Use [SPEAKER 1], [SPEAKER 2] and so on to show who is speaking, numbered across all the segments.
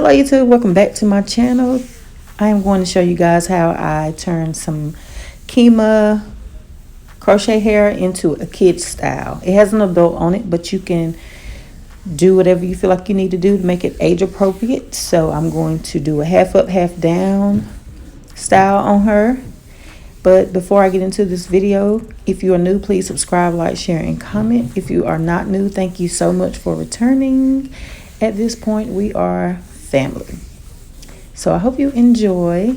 [SPEAKER 1] Hello YouTube, welcome back to my channel. I am going to show you guys how I turn some Kima crochet hair into a kid style. It has an adult on it, but you can do whatever you feel like you need to do to make it age appropriate. So I'm going to do a half up, half down style on her. But before I get into this video, if you are new, please subscribe, like, share, and comment. If you are not new, thank you so much for returning. At this point, we are family. So I hope you enjoy.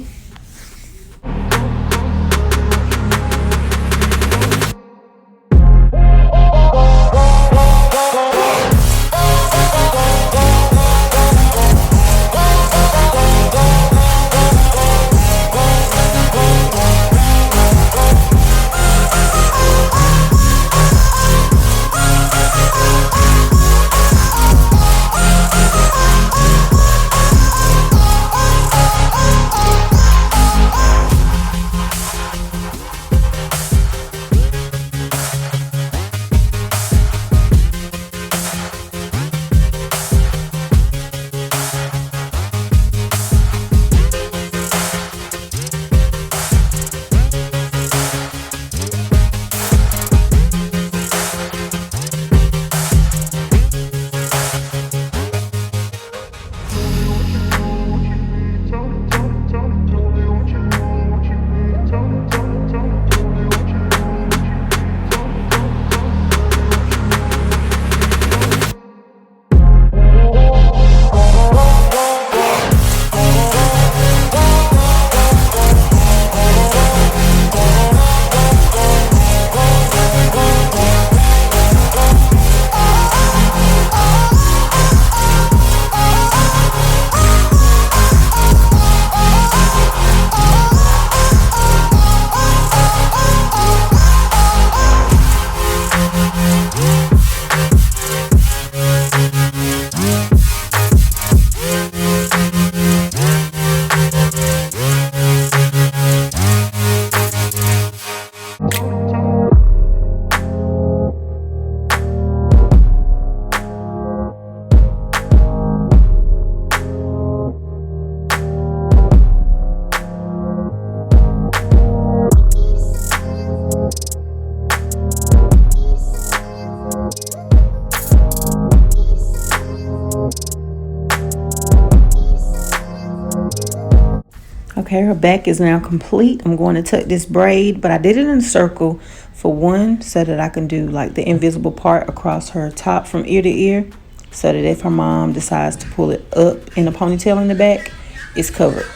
[SPEAKER 1] Okay, her back is now complete. I'm going to tuck this braid, but I did it in a circle for one, so that I can do like the invisible part across her top from ear to ear, so that if her mom decides to pull it up in a ponytail in the back, it's covered.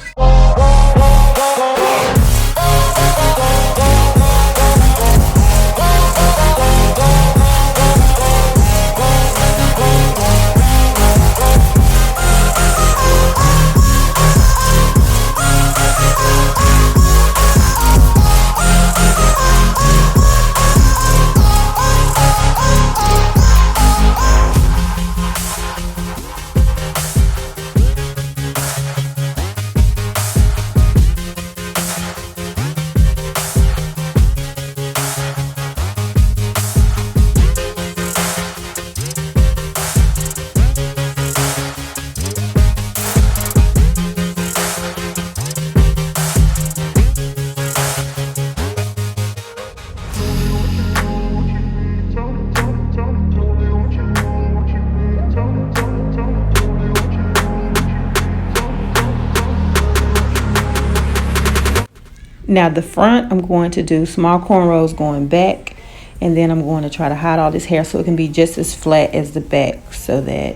[SPEAKER 1] Now the front, I'm going to do small cornrows going back, and then I'm going to try to hide all this hair so it can be just as flat as the back, so that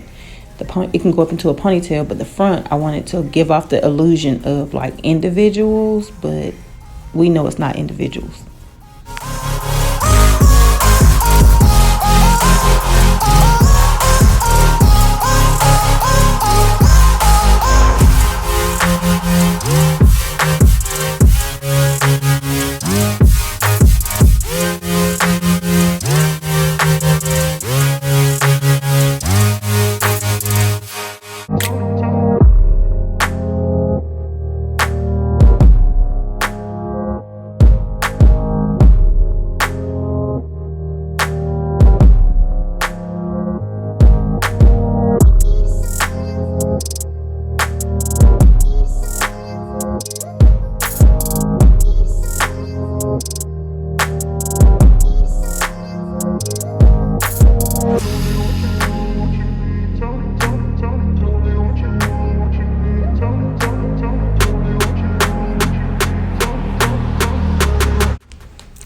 [SPEAKER 1] it can go up into a ponytail. But the front, I want it to give off the illusion of like individuals, but we know it's not individuals.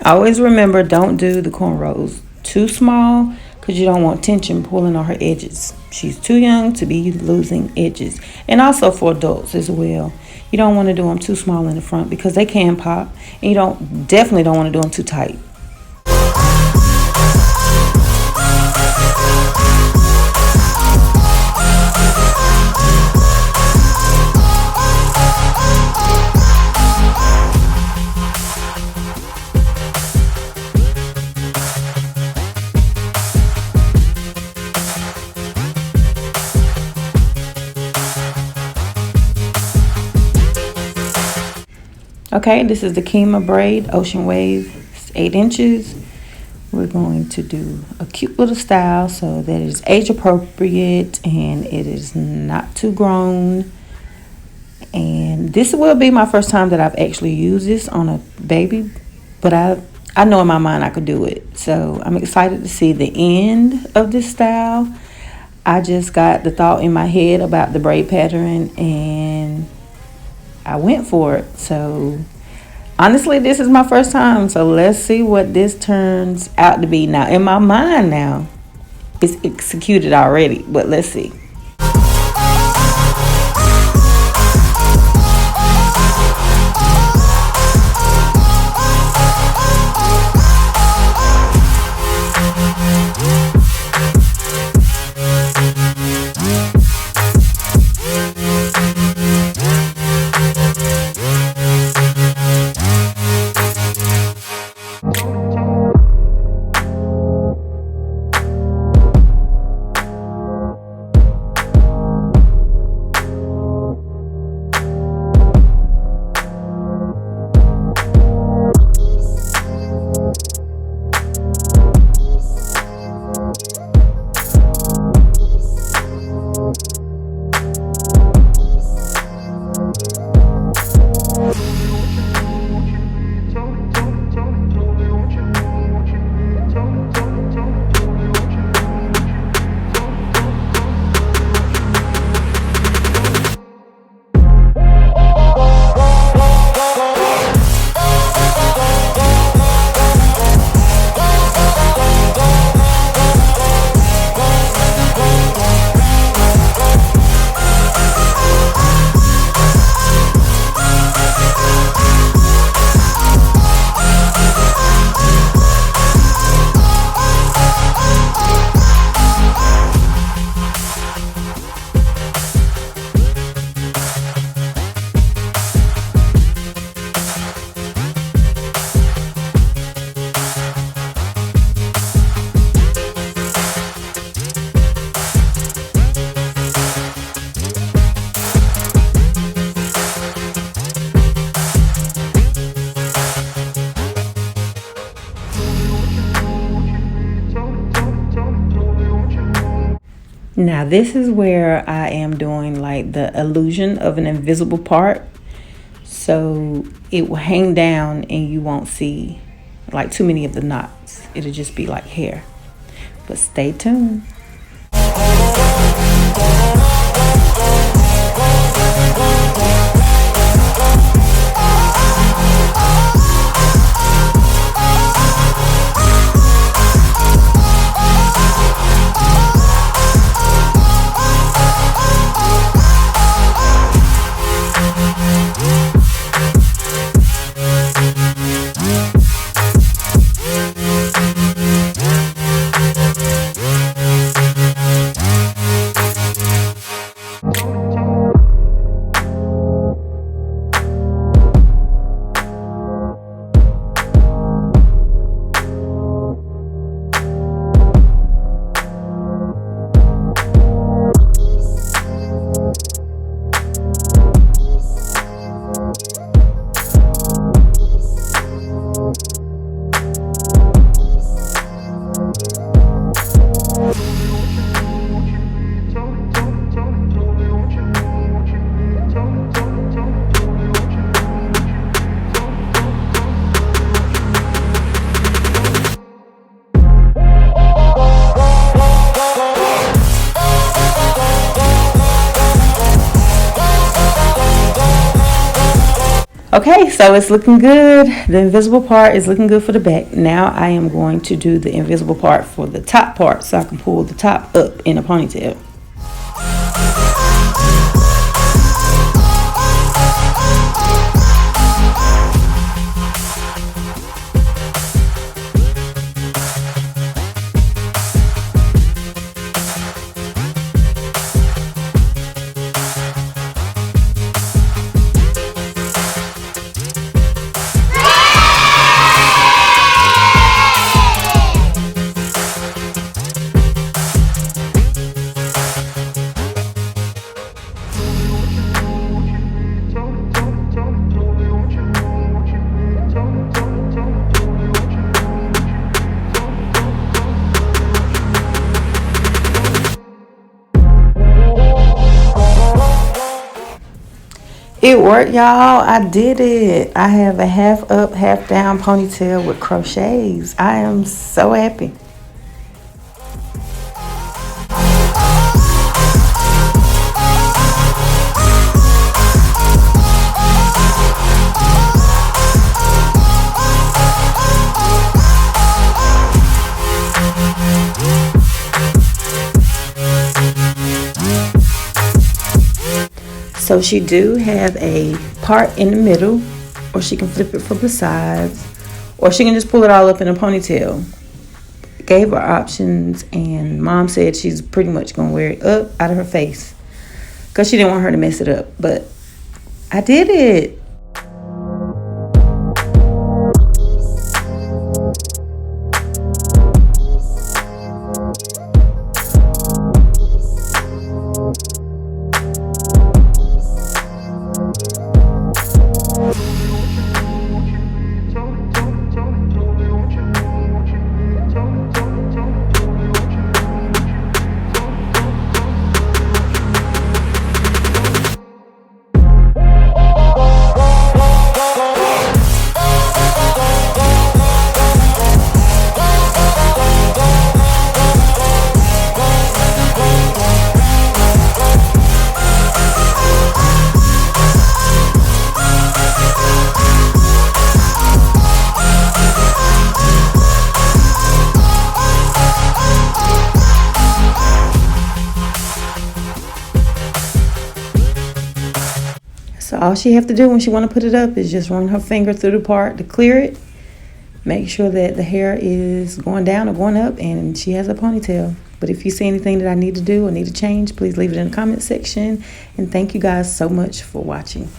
[SPEAKER 1] Always remember, don't do the cornrows too small because you don't want tension pulling on her edges. She's too young to be losing edges. And also for adults as well. You don't want to do them too small in the front because they can pop. And you definitely don't want to do them too tight. Okay, this is the Kima braid Ocean Wave. It's 8 inches. We're going to do a cute little style so that it's age appropriate and it is not too grown. And this will be my first time that I've actually used this on a baby, but I know in my mind I could do it. So I'm excited to see the end of this style. I just got the thought in my head about the braid pattern and I went for it. So honestly, this is my first time, so let's see what this turns out to be. Now in my mind now it's executed already, but let's see. Now this is where I am doing like the illusion of an invisible part, so it will hang down and you won't see like too many of the knots. It'll just be like hair, but stay tuned. Okay, so it's looking good. The invisible part is looking good for the back. Now I am going to do the invisible part for the top part so I can pull the top up in a ponytail. It worked, y'all. I did it. I have a half up, half down ponytail with crochets. I am so happy. So she do have a part in the middle, or she can flip it from the sides, or she can just pull it all up in a ponytail. Gave her options, and mom said she's pretty much gonna wear it up out of her face because she didn't want her to mess it up. But I did it. So all she have to do when she want to put it up is just run her finger through the part to clear it. Make sure that the hair is going down or going up, and she has a ponytail. But if you see anything that I need to do or need to change, please leave it in the comment section. And thank you guys so much for watching.